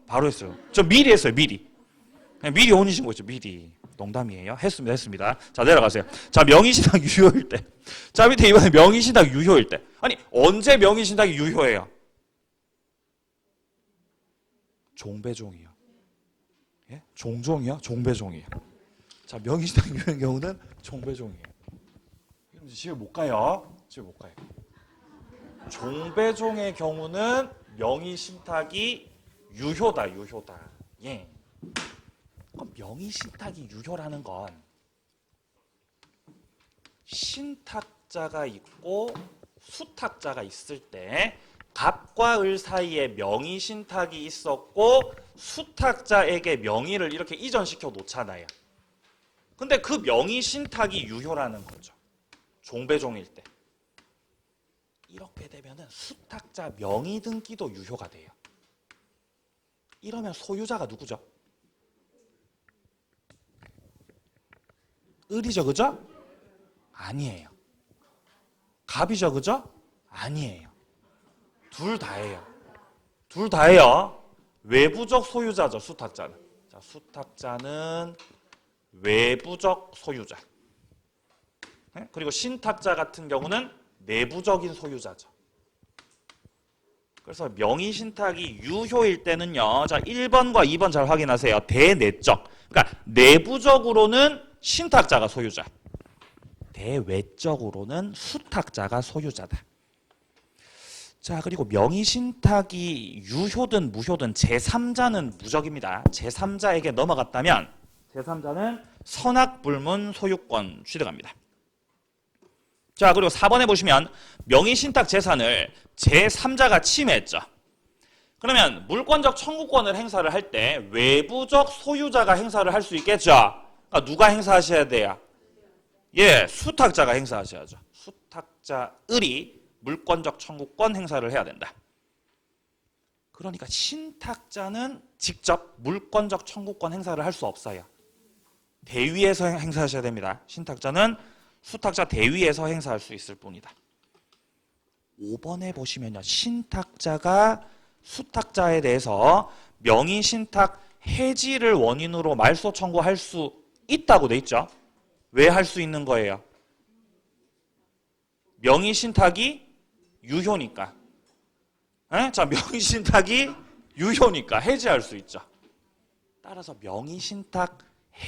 [SPEAKER 1] 저 미리 했어요. 미리 혼인신고 했죠. 미리. 농담이에요. 했습니다. 자, 내려가세요. 자, 명의신탁 유효일 때. 자, 밑에 이번에 명의신탁 유효일 때. 아니, 언제 명의신탁이 유효해요? 종배종이요. 예? 종종이요? 종배종이요. 자, 명의신탁 유효인 경우는 종배종이에요. 그럼 집에 못 가요. 종배종의 경우는 명의신탁이 유효다. 예. 그럼 명의신탁이 유효라는 건 신탁자가 있고 수탁자가 있을 때 갑과 을 사이에 명의신탁이 있었고 수탁자에게 명의를 이렇게 이전시켜 놓잖아요. 근데 그 명의신탁이 유효라는 거죠. 종배종일 때. 이렇게 되면은 수탁자 명의등기도 유효가 돼요. 이러면 소유자가 누구죠? 을이죠, 그죠? 아니에요. 갑이죠, 그죠? 아니에요. 둘 다예요. 외부적 소유자죠, 수탁자는. 자, 수탁자는 외부적 소유자. 네? 그리고 신탁자 같은 경우는 내부적인 소유자죠. 그래서 명의신탁이 유효일 때는요. 자, 1번과 2번 잘 확인하세요. 대내적. 그러니까 내부적으로는 신탁자가 소유자. 대외적으로는 수탁자가 소유자다. 자, 그리고 명의신탁이 유효든 무효든 제3자는 무적입니다. 제3자에게 넘어갔다면 제3자는 선악불문 소유권 취득합니다. 자, 그리고 4번에 보시면 명의신탁 재산을 제3자가 침해했죠. 그러면 물권적 청구권을 행사를 할 때 외부적 소유자가 행사를 할 수 있겠죠. 그러니까 누가 행사하셔야 돼요? 예, 수탁자가 행사하셔야죠. 수탁자을이 물권적 청구권 행사를 해야 된다. 그러니까 신탁자는 직접 물권적 청구권 행사를 할 수 없어요. 대위에서 행사하셔야 됩니다. 신탁자는 수탁자 대위에서 행사할 수 있을 뿐이다. 5번에 보시면요. 신탁자가 수탁자에 대해서 명의신탁 해지를 원인으로 말소 청구할 수 있다고 돼 있죠. 왜 할 수 있는 거예요? 명의신탁이 유효니까. 자, 명의신탁이 유효니까 해지할 수 있죠. 따라서 명의신탁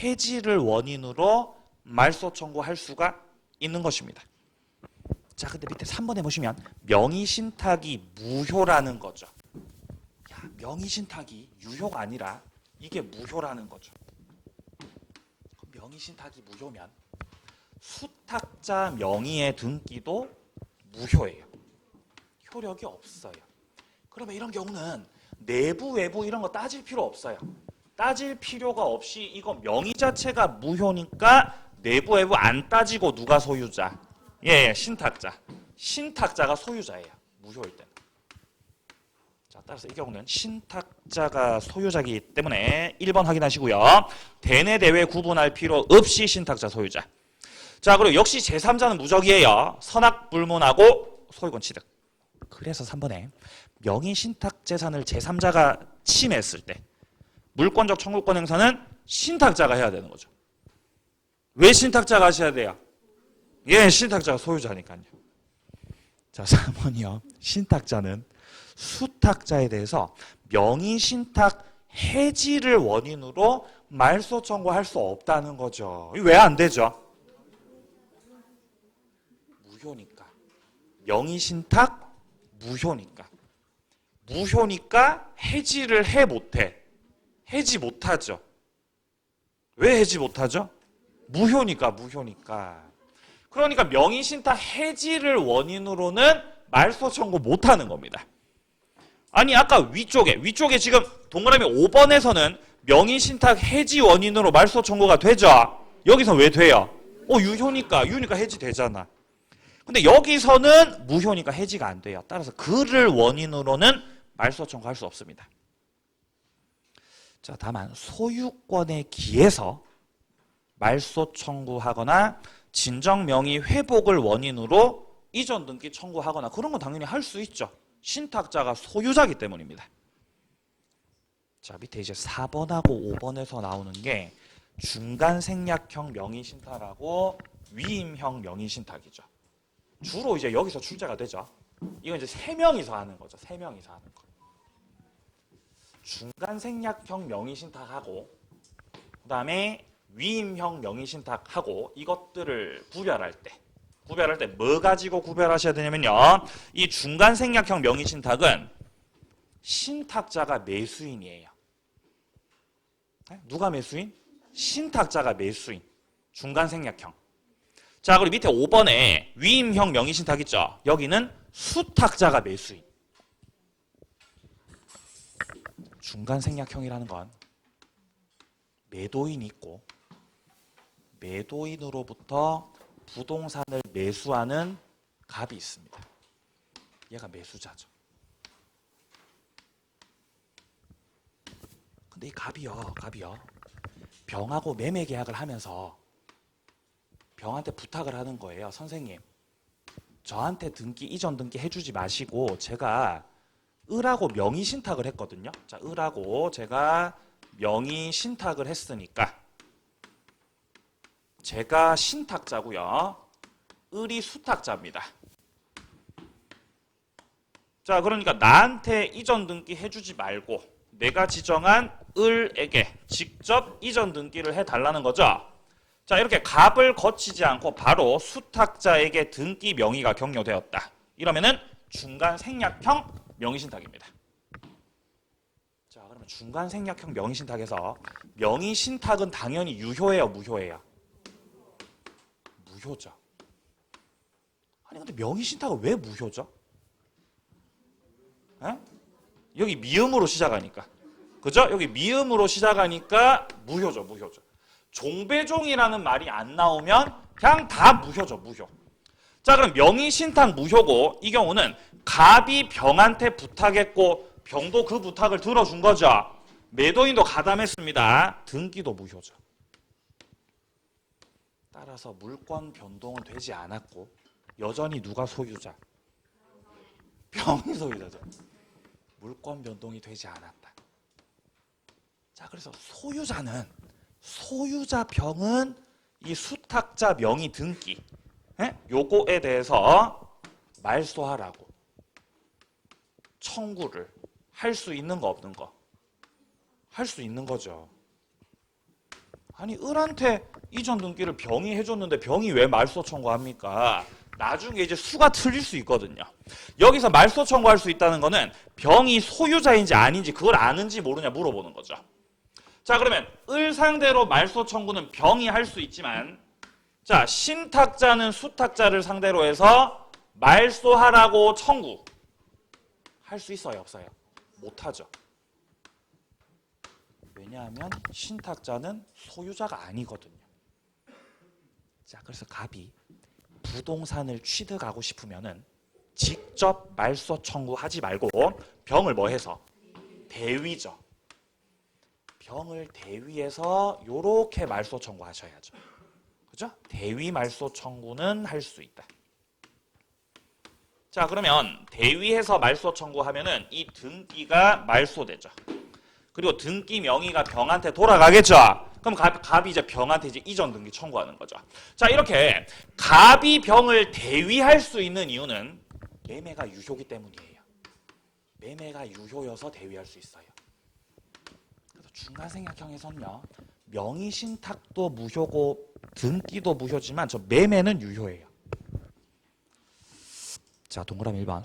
[SPEAKER 1] 해지를 원인으로 말소 청구할 수가 있는 것입니다. 자, 근데 밑에 3번에 보시면 명의신탁이 무효라는 거죠. 야, 명의신탁이 유효가 아니라 이게 무효라는 거죠. 명의신탁이 무효면 수탁자 명의의 등기도 무효예요. 효력이 없어요. 그러면 이런 경우는 내부, 외부 이런 거 따질 필요 없어요. 따질 필요가 없이 이거 명의 자체가 무효니까 내부, 외부 안 따지고 누가 소유자? 예, 신탁자. 신탁자가 소유자예요. 무효일 때는. 자, 따라서 이 경우는 신탁자가 소유자이기 때문에 1번 확인하시고요. 대내 대외 구분할 필요 없이 신탁자 소유자. 자, 그리고 역시 제3자는 무적이에요. 선악불문하고 소유권 취득. 그래서 3번에 명의신탁 재산을 제3자가 침해했을 때 물권적 청구권 행사는 신탁자가 해야 되는 거죠. 왜 신탁자가 하셔야 돼요? 예, 신탁자가 소유자니까요. 자, 3번이요. 신탁자는 수탁자에 대해서 명의신탁 해지를 원인으로 말소 청구할 수 없다는 거죠. 왜 안 되죠? 무효니까. 명의신탁 무효니까. 무효니까 해지를 해 못해. 해지 못하죠. 왜 해지 못하죠? 무효니까. 그러니까 명의신탁 해지를 원인으로는 말소 청구 못하는 겁니다. 아니 아까 위쪽에 지금 동그라미 5번에서는 명의신탁 해지 원인으로 말소 청구가 되죠. 여기서 왜 돼요? 유효니까 해지되잖아. 근데 여기서는 무효니까 해지가 안 돼요. 따라서 그를 원인으로는 말소 청구할 수 없습니다. 자, 다만 소유권에 기해서 말소 청구하거나 진정 명의 회복을 원인으로 이전 등기 청구하거나 그런 건 당연히 할 수 있죠. 신탁자가 소유자이기 때문입니다. 자, 밑에 이제 4번하고 5번에서 나오는 게 중간 생략형 명의신탁하고 위임형 명의신탁이죠. 주로 이제 여기서 출제가 되죠. 이건 이제 3명이서 하는 거죠. 3명이서 하는 거. 중간 생략형 명의신탁하고 그다음에 위임형 명의신탁하고 이것들을 구별할 때 뭐 가지고 구별하셔야 되냐면요. 이 중간 생략형 명의신탁은 신탁자가 매수인이에요. 누가 매수인? 신탁자가 매수인. 중간 생략형. 자, 그리고 밑에 5번에 위임형 명의신탁 있죠. 여기는 수탁자가 매수인. 중간 생략형이라는 건 매도인이 있고 매도인으로부터 부동산을 매수하는 갑이 있습니다. 얘가 매수자죠. 근데 이 갑이요. 병하고 매매 계약을 하면서 병한테 부탁을 하는 거예요. 선생님, 저한테 등기 이전 등기 해주지 마시고 제가 을하고 명의신탁을 했거든요. 자, 을하고 제가 명의신탁을 했으니까 제가 신탁자고요. 을이 수탁자입니다. 자, 그러니까 나한테 이전 등기 해주지 말고 내가 지정한 을에게 직접 이전 등기를 해달라는 거죠. 자, 이렇게 갑을 거치지 않고 바로 수탁자에게 등기 명의가 경료되었다. 이러면은 중간 생략형 명의신탁입니다. 자, 그러면 중간 생략형 명의신탁에서 명의신탁은 당연히 유효해요, 무효해요? 무효죠. 아니 근데 명의신탁은 왜 무효죠? 에? 여기 미음으로 시작하니까. 그죠? 여기 미음으로 시작하니까 무효죠. 무효죠. 종배종이라는 말이 안 나오면 그냥 다 무효죠. 무효. 자, 그럼 명의신탁 무효고 이 경우는 갑이 병한테 부탁했고 병도 그 부탁을 들어준 거죠. 매도인도 가담했습니다. 등기도 무효죠. 따라서 물권 변동은 되지 않았고 여전히 누가 소유자? 병이 소유자죠. 물권 변동이 되지 않았다. 자, 그래서 소유자 병은 이 수탁자 명의 등기 요거에 대해서 말소하라고 청구를 할 수 있는 거 없는 거? 할 수 있는 거죠. 아니 을한테 이전 등기를 병이 해줬는데 병이 왜 말소 청구합니까? 나중에 이제 수가 틀릴 수 있거든요. 여기서 말소 청구할 수 있다는 거는 병이 소유자인지 아닌지 그걸 아는지 모르냐 물어보는 거죠. 자, 그러면 을 상대로 말소 청구는 병이 할 수 있지만 자, 신탁자는 수탁자를 상대로 해서 말소하라고 청구 할 수 있어요, 없어요? 못하죠. 왜냐하면 신탁자는 소유자가 아니거든요. 자, 그래서 갑이 부동산을 취득하고 싶으면은 직접 말소 청구하지 말고 병을 뭐 해서 대위죠. 병을 대위해서 요렇게 말소 청구하셔야죠. 그죠? 대위 말소 청구는 할 수 있다. 자, 그러면 대위해서 말소 청구하면은 이 등기가 말소되죠. 그리고 등기 명의가 병한테 돌아가겠죠. 그럼 갑이 이제 병한테 이제 이전 등기 청구하는 거죠. 자, 이렇게 갑이 병을 대위할 수 있는 이유는 매매가 유효기 때문이에요. 매매가 유효여서 대위할 수 있어요. 그래서 중간생략형에서는요, 명의신탁도 무효고 등기도 무효지만 저 매매는 유효해요. 자, 동그라미 1번.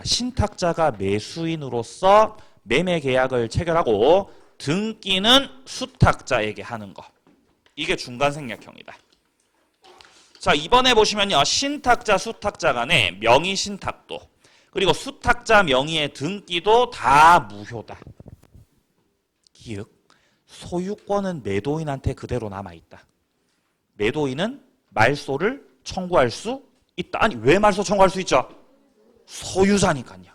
[SPEAKER 1] 신탁자가 매수인으로서 매매 계약을 체결하고 등기는 수탁자에게 하는 거. 이게 중간생략형이다. 자, 이번에 보시면요. 신탁자, 수탁자 간에 명의신탁도 그리고 수탁자 명의의 등기도 다 무효다. 기역. 소유권은 매도인한테 그대로 남아있다. 매도인은 말소를 청구할 수 있다. 아니, 왜 말소 청구할 수 있죠? 소유자니까요.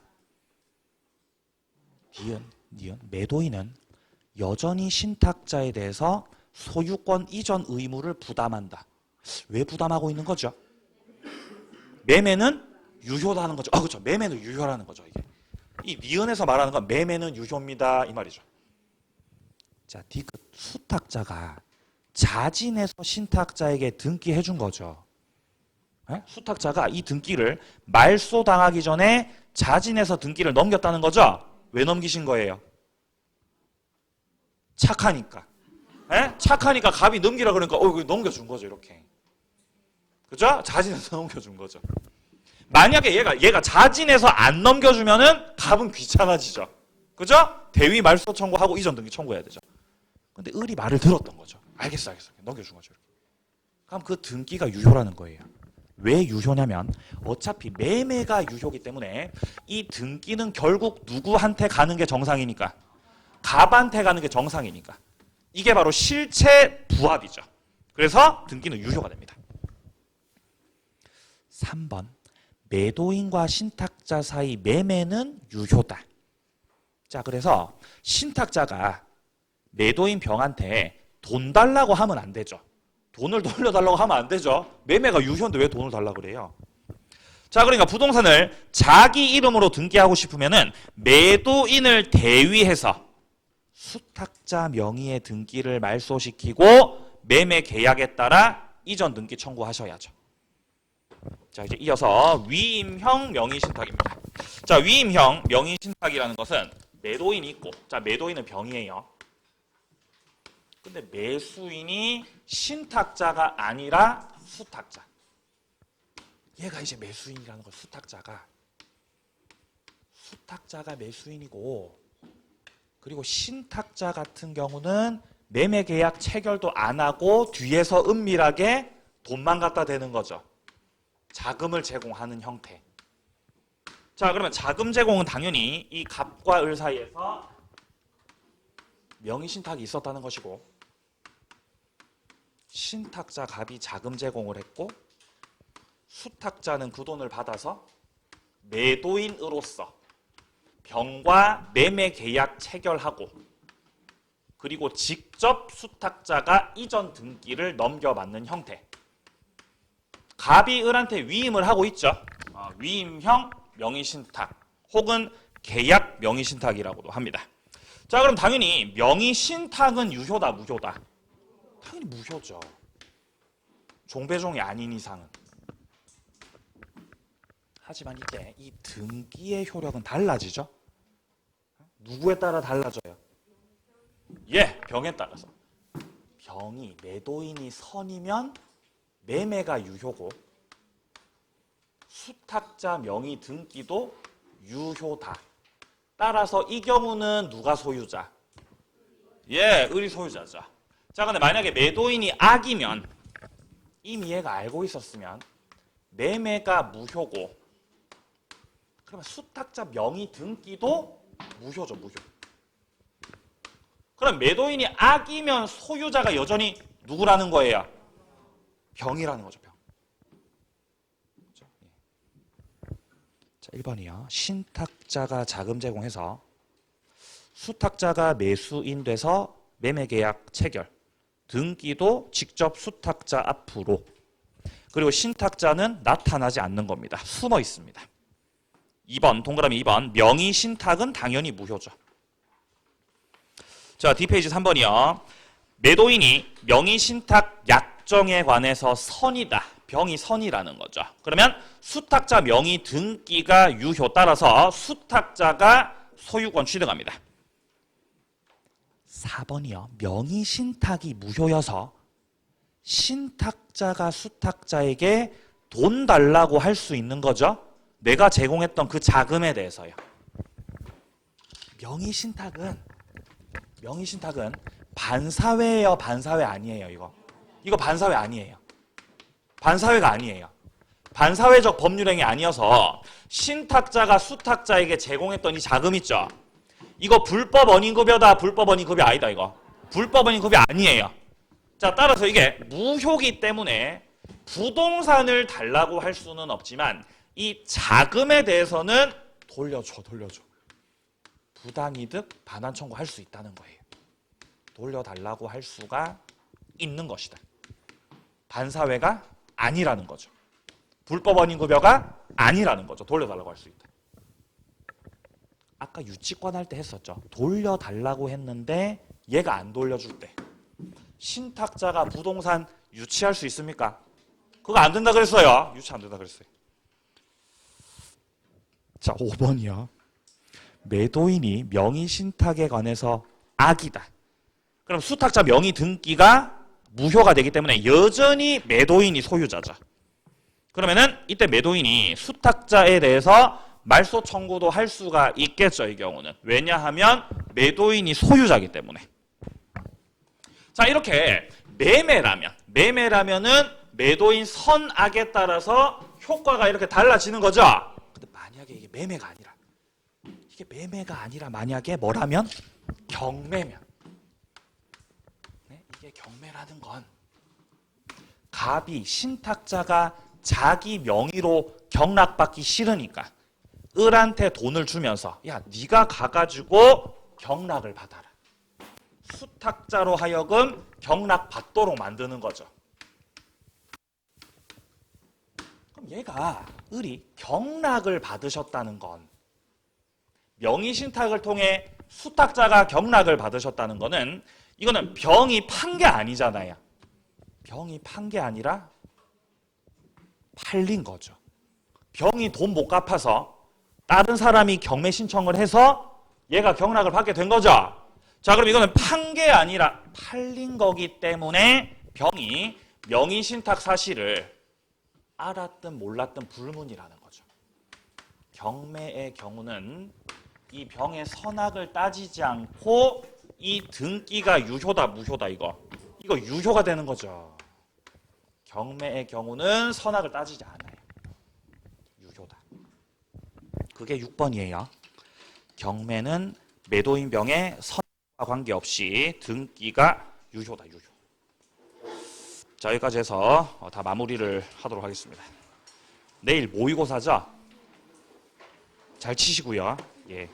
[SPEAKER 1] 니은 매도인은 여전히 신탁자에 대해서 소유권 이전 의무를 부담한다. 왜 부담하고 있는 거죠? 매매는 유효하는 거죠. 그렇죠. 매매는 유효라는 거죠. 이게 이 니은에서 말하는 건 매매는 유효입니다 이 말이죠. 자, 디귿 수탁자가 자진해서 신탁자에게 등기해 준 거죠. 수탁자가 이 등기를 말소당하기 전에 자진해서 등기를 넘겼다는 거죠. 왜 넘기신 거예요? 착하니까. 착하니까 갑이 넘기라 그러니까 넘겨준 거죠. 이렇게. 그죠? 자진해서 넘겨준 거죠. 만약에 얘가 자진해서 안 넘겨주면은 갑은 귀찮아지죠. 그죠? 대위 말소 청구하고 이전 등기 청구해야 되죠. 근데 을이 말을 들었던 거죠. 알겠어. 넘겨준 거죠. 이렇게. 그럼 그 등기가 유효라는 거예요. 왜 유효냐면 어차피 매매가 유효기 때문에 이 등기는 결국 누구한테 가는 게 정상이니까 갑한테 가는 게 정상이니까 이게 바로 실체 부합이죠. 그래서 등기는 유효가 됩니다. 3번 매도인과 신탁자 사이 매매는 유효다. 자, 그래서 신탁자가 매도인 병한테 돈 달라고 하면 안 되죠. 돈을 돌려달라고 하면 안 되죠. 매매가 유효인데 왜 돈을 달라고 그래요? 자, 그러니까 부동산을 자기 이름으로 등기하고 싶으면은 매도인을 대위해서 수탁자 명의의 등기를 말소시키고 매매 계약에 따라 이전 등기 청구하셔야죠. 자, 이제 이어서 위임형 명의신탁입니다. 자, 위임형 명의신탁이라는 것은 매도인이 있고, 자, 매도인은 병이에요. 근데 매수인이 신탁자가 아니라 수탁자. 얘가 이제 매수인이라는 거. 수탁자가 매수인이고, 그리고 신탁자 같은 경우는 매매 계약 체결도 안 하고 뒤에서 은밀하게 돈만 갖다 대는 거죠. 자금을 제공하는 형태. 자, 그러면 자금 제공은 당연히 이 갑과 을 사이에서 명의신탁이 있었다는 것이고, 신탁자 갑이 자금 제공을 했고, 수탁자는 그 돈을 받아서 매도인으로서 병과 매매 계약 체결하고, 그리고 직접 수탁자가 이전 등기를 넘겨받는 형태. 갑이 을한테 위임을 하고 있죠. 위임형 명의신탁 혹은 계약 명의신탁이라고도 합니다. 자, 그럼 당연히 명의신탁은 유효다, 무효다? 당연히 무효죠. 종배종이 아닌 이상은. 하지만 이때 이 등기의 효력은 달라지죠. 누구에 따라 달라져요? 예, 병에 따라서. 병이 매도인이 선이면 매매가 유효고, 수탁자 명의 등기도 유효다. 따라서 이 경우는 누가 소유자? 예, 을이 소유자죠. 자, 근데 만약에 매도인이 악이면, 이미 얘가 알고 있었으면 매매가 무효고, 그러면 수탁자 명의 등기도 무효죠, 무효. 그럼 매도인이 악이면 소유자가 여전히 누구라는 거예요? 병이라는 거죠, 병. 자, 1번이요. 신탁자가 자금 제공해서 수탁자가 매수인 돼서 매매계약 체결, 등기도 직접 수탁자 앞으로, 그리고 신탁자는 나타나지 않는 겁니다. 숨어 있습니다. 2번, 동그라미 2번, 명의신탁은 당연히 무효죠. 자, D페이지 3번이요. 매도인이 명의신탁 약정에 관해서 선이다. 병이 선이라는 거죠. 그러면 수탁자 명의 등기가 유효, 따라서 수탁자가 소유권 취득합니다. 4번이요. 명의신탁이 무효여서 신탁자가 수탁자에게 돈 달라고 할 수 있는 거죠. 내가 제공했던 그 자금에 대해서요. 명의신탁은 반사회예요, 반사회 아니에요? 이거 반사회 아니에요. 반사회가 아니에요. 반사회적 법률행위 아니어서 신탁자가 수탁자에게 제공했던 이 자금 있죠. 이거 불법 언인급여다, 불법 언인급여 아니다, 이거. 불법 언인급여 아니에요. 자, 따라서 이게 무효기 때문에 부동산을 달라고 할 수는 없지만 이 자금에 대해서는 돌려줘. 부당이득 반환 청구할 수 있다는 거예요. 돌려달라고 할 수가 있는 것이다. 반사회가 아니라는 거죠. 불법 언인급여가 아니라는 거죠. 돌려달라고 할 수 있다. 아까 유치권 할 때 했었죠. 돌려달라고 했는데 얘가 안 돌려줄 때 신탁자가 부동산 유치할 수 있습니까? 그거 안 된다 그랬어요. 유치 안 된다 그랬어요. 자, 5번이요. 매도인이 명의신탁에 관해서 악이다. 그럼 수탁자 명의 등기가 무효가 되기 때문에 여전히 매도인이 소유자죠. 그러면은 이때 매도인이 수탁자에 대해서 말소 청구도 할 수가 있겠죠, 이 경우는. 왜냐하면 매도인이 소유자이기 때문에. 자, 이렇게 매매라면은 매도인 선악에 따라서 효과가 이렇게 달라지는 거죠. 근데 만약에 이게 매매가 아니라 만약에 뭐라면? 경매면. 네? 이게 경매라는 건 갑이 신탁자가 자기 명의로 경락받기 싫으니까 을한테 돈을 주면서 야, 네가 가가지고 경락을 받아라. 수탁자로 하여금 경락받도록 만드는 거죠. 그럼 을이 경락을 받으셨다는 건, 명의신탁을 통해 수탁자가 경락을 받으셨다는 거는 이거는 병이 판 게 아니잖아요. 병이 판 게 아니라 팔린 거죠. 병이 돈 못 갚아서 다른 사람이 경매 신청을 해서 얘가 경락을 받게 된 거죠. 자, 그럼 이거는 판 게 아니라 팔린 거기 때문에 병이 명의신탁 사실을 알았든 몰랐든 불문이라는 거죠. 경매의 경우는 이 병의 선악을 따지지 않고 이 등기가 유효다, 무효다, 이거 유효가 되는 거죠. 경매의 경우는 선악을 따지지 않아요. 그게 6번이에요. 경매는 매도인병의 선과 관계없이 등기가 유효다. 유효. 자, 여기까지 해서 다 마무리를 하도록 하겠습니다. 내일 모의고사죠? 잘 치시고요. 예.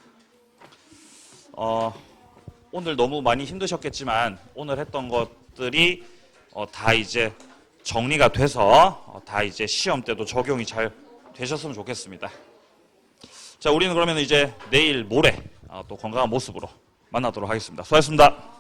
[SPEAKER 1] 오늘 너무 많이 힘드셨겠지만 오늘 했던 것들이 다 이제 정리가 돼서 다 이제 시험 때도 적용이 잘 되셨으면 좋겠습니다. 자, 우리는 그러면 이제 내일 모레 또 건강한 모습으로 만나도록 하겠습니다. 수고하셨습니다.